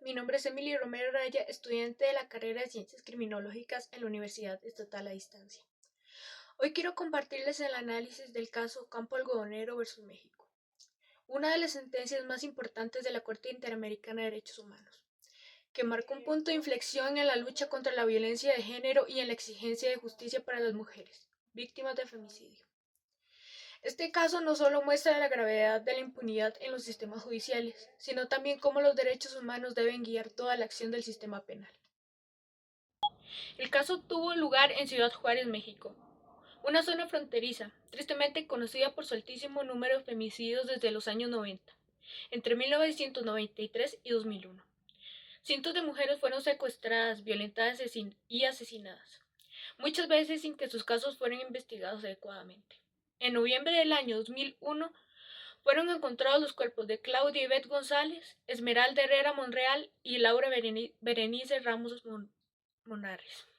mi nombre es Emily Romero Raya, estudiante de la carrera de Ciencias Criminológicas en la Universidad Estatal a Distancia. Hoy quiero compartirles el análisis del caso Campo Algodonero versus México, una de las sentencias más importantes de la Corte Interamericana de Derechos Humanos, que marcó un punto de inflexión en la lucha contra la violencia de género y en la exigencia de justicia para las mujeres, víctimas de femicidio. Este caso no solo muestra la gravedad de la impunidad en los sistemas judiciales, sino también cómo los derechos humanos deben guiar toda la acción del sistema penal. El caso tuvo lugar en Ciudad Juárez, México, una zona fronteriza, tristemente conocida por su altísimo número de femicidios desde los años 90, entre 1993 y 2001. Cientos de mujeres fueron secuestradas, violentadas y asesinadas, muchas veces sin que sus casos fueran investigados adecuadamente. En noviembre del año 2001 fueron encontrados los cuerpos de Claudia Ivette González, Esmeralda Herrera Monreal y Laura Berenice Ramos Monares,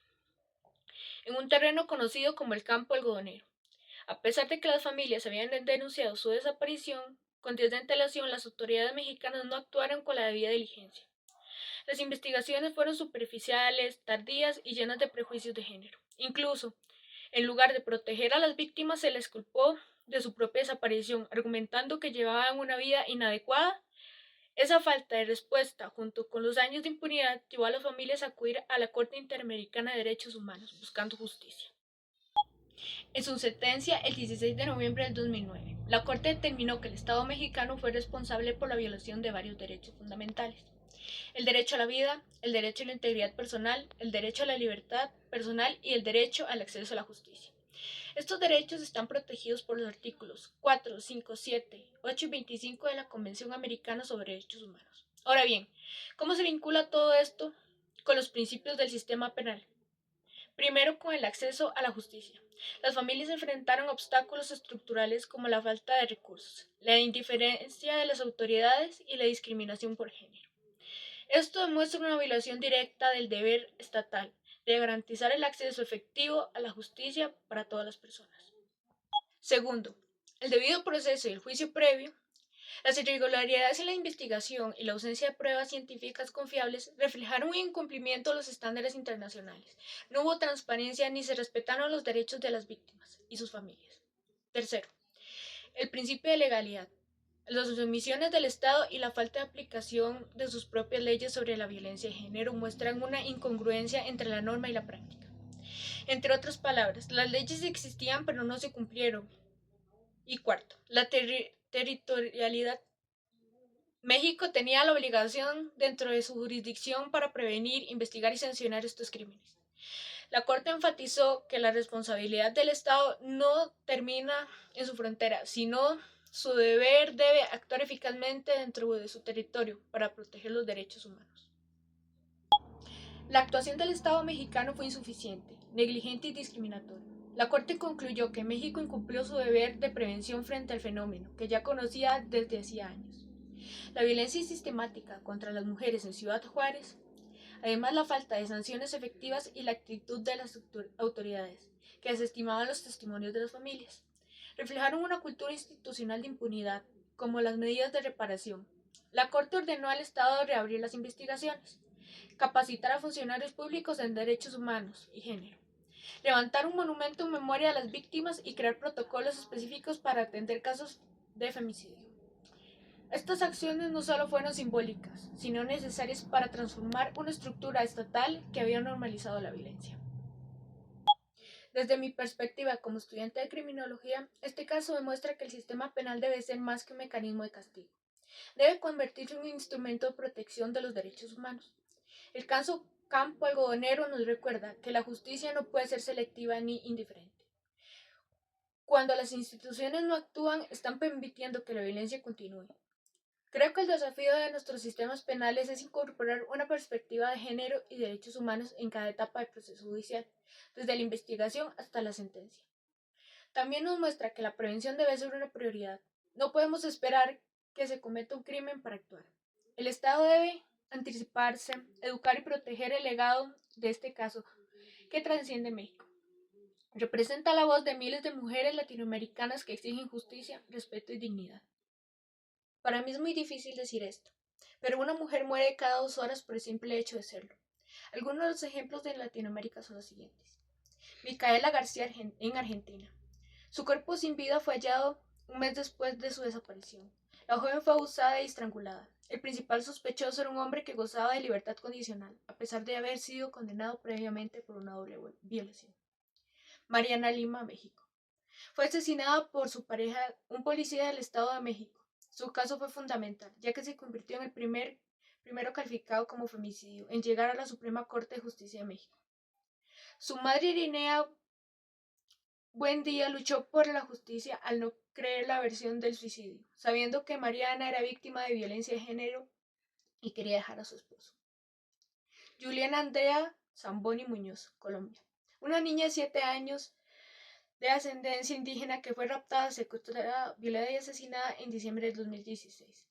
en un terreno conocido como el Campo Algodonero. A pesar de que las familias habían denunciado su desaparición, con días de antelación las autoridades mexicanas no actuaron con la debida diligencia. Las investigaciones fueron superficiales, tardías y llenas de prejuicios de género. Incluso, en lugar de proteger a las víctimas, se les culpó de su propia desaparición, argumentando que llevaban una vida inadecuada. Esa falta de respuesta, junto con los años de impunidad, llevó a las familias a acudir a la Corte Interamericana de Derechos Humanos, buscando justicia. En su sentencia, el 16 de noviembre del 2009, la Corte determinó que el Estado mexicano fue responsable por la violación de varios derechos fundamentales: el derecho a la vida, el derecho a la integridad personal, el derecho a la libertad personal y el derecho al acceso a la justicia. Estos derechos están protegidos por los artículos 4, 5, 7, 8 y 25 de la Convención Americana sobre Derechos Humanos. Ahora bien, ¿cómo se vincula todo esto con los principios del sistema penal? Primero, con el acceso a la justicia. Las familias enfrentaron obstáculos estructurales como la falta de recursos, la indiferencia de las autoridades y la discriminación por género. Esto demuestra una violación directa del deber estatal de garantizar el acceso efectivo a la justicia para todas las personas. Segundo, el debido proceso y el juicio previo. Las irregularidades en la investigación y la ausencia de pruebas científicas confiables reflejaron un incumplimiento de los estándares internacionales. No hubo transparencia ni se respetaron los derechos de las víctimas y sus familias. Tercero, el principio de legalidad. Las omisiones del Estado y la falta de aplicación de sus propias leyes sobre la violencia de género muestran una incongruencia entre la norma y la práctica. Entre otras palabras, las leyes existían pero no se cumplieron. Y cuarto, la territorialidad. México tenía la obligación dentro de su jurisdicción para prevenir, investigar y sancionar estos crímenes. La Corte enfatizó que la responsabilidad del Estado no termina en su frontera, sino su deber debe actuar eficazmente dentro de su territorio para proteger los derechos humanos. La actuación del Estado mexicano fue insuficiente, negligente y discriminatoria. La Corte concluyó que México incumplió su deber de prevención frente al fenómeno, que ya conocía desde hacía años. La violencia sistemática contra las mujeres en Ciudad Juárez, además la falta de sanciones efectivas y la actitud de las autoridades, que desestimaban los testimonios de las familias, reflejaron una cultura institucional de impunidad, como las medidas de reparación. La Corte ordenó al Estado reabrir las investigaciones, capacitar a funcionarios públicos en derechos humanos y género, levantar un monumento en memoria a las víctimas y crear protocolos específicos para atender casos de femicidio. Estas acciones no solo fueron simbólicas, sino necesarias para transformar una estructura estatal que había normalizado la violencia. Desde mi perspectiva como estudiante de criminología, este caso demuestra que el sistema penal debe ser más que un mecanismo de castigo. Debe convertirse en un instrumento de protección de los derechos humanos. El caso Campo Algodonero nos recuerda que la justicia no puede ser selectiva ni indiferente. Cuando las instituciones no actúan, están permitiendo que la violencia continúe. Creo que el desafío de nuestros sistemas penales es incorporar una perspectiva de género y derechos humanos en cada etapa del proceso judicial, desde la investigación hasta la sentencia. También nos muestra que la prevención debe ser una prioridad. No podemos esperar que se cometa un crimen para actuar. El Estado debe anticiparse, educar y proteger el legado de este caso que trasciende México. Representa la voz de miles de mujeres latinoamericanas que exigen justicia, respeto y dignidad. Para mí es muy difícil decir esto, pero una mujer muere cada 2 horas por el simple hecho de serlo. Algunos de los ejemplos de Latinoamérica son los siguientes. Micaela García en Argentina. Su cuerpo sin vida fue hallado un mes después de su desaparición. La joven fue abusada y estrangulada. El principal sospechoso era un hombre que gozaba de libertad condicional, a pesar de haber sido condenado previamente por una doble violación. Mariana Lima, México. Fue asesinada por su pareja, un policía del Estado de México. Su caso fue fundamental, ya que se convirtió en el primero calificado como femicidio en llegar a la Suprema Corte de Justicia de México. Su madre Irinea Buendía luchó por la justicia al no creer la versión del suicidio, sabiendo que Mariana era víctima de violencia de género y quería dejar a su esposo. Juliana Andrea Zamboni Muñoz, Colombia. Una niña de 7 años de ascendencia indígena que fue raptada, secuestrada, violada y asesinada en diciembre de 2016.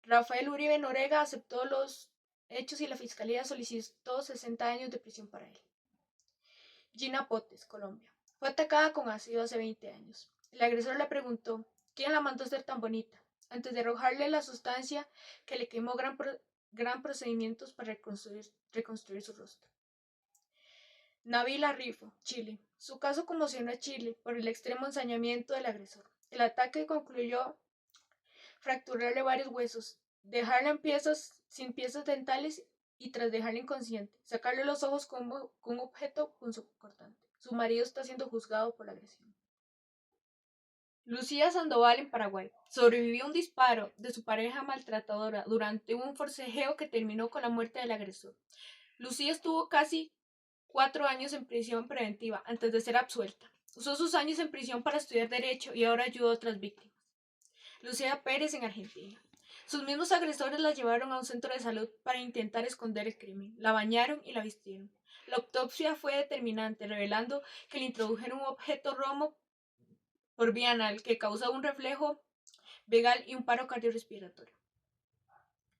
Rafael Uribe Norega aceptó los hechos y la fiscalía solicitó 60 años de prisión para él. Gina Potes, Colombia. Fue atacada con ácido hace 20 años. El agresor le preguntó quién la mandó a ser tan bonita, antes de arrojarle la sustancia que le quemó gran procedimientos para reconstruir su rostro. Nabila Rifo, Chile. Su caso conmocionó a Chile por el extremo ensañamiento del agresor. El ataque concluyó fracturarle varios huesos, dejarla sin piezas dentales y tras dejarla inconsciente, sacarle los ojos con un objeto punzocortante. Su marido está siendo juzgado por la agresión. Lucía Sandoval en Paraguay. Sobrevivió a un disparo de su pareja maltratadora durante un forcejeo que terminó con la muerte del agresor. Lucía estuvo casi 4 años en prisión preventiva antes de ser absuelta. Usó sus años en prisión para estudiar Derecho y ahora ayuda a otras víctimas. Lucía Pérez en Argentina. Sus mismos agresores la llevaron a un centro de salud para intentar esconder el crimen. La bañaron y la vistieron. La autopsia fue determinante, revelando que le introdujeron un objeto romo por vía anal que causa un reflejo vagal y un paro cardiorrespiratorio.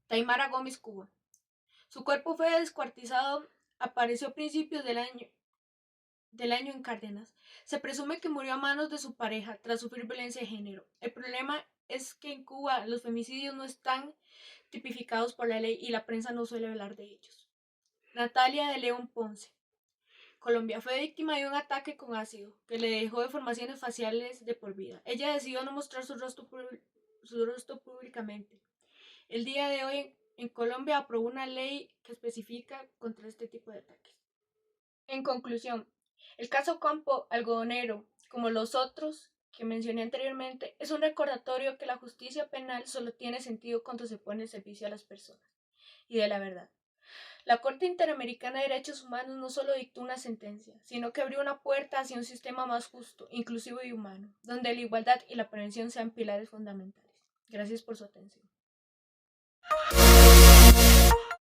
Taimara Gómez, Cuba. Su cuerpo fue descuartizado, apareció a principios del año en Cárdenas. Se presume que murió a manos de su pareja tras sufrir violencia de género. El problema es que en Cuba los femicidios no están tipificados por la ley y la prensa no suele hablar de ellos. Natalia de León Ponce, Colombia. Fue víctima de un ataque con ácido que le dejó deformaciones faciales de por vida. Ella decidió no mostrar su rostro públicamente. El día de hoy en Colombia aprobó una ley que especifica contra este tipo de ataques. En conclusión, el caso Campo Algodonero, como los otros que mencioné anteriormente, es un recordatorio que la justicia penal solo tiene sentido cuando se pone al servicio a las personas y de la verdad. La Corte Interamericana de Derechos Humanos no solo dictó una sentencia, sino que abrió una puerta hacia un sistema más justo, inclusivo y humano, donde la igualdad y la prevención sean pilares fundamentales. Gracias por su atención.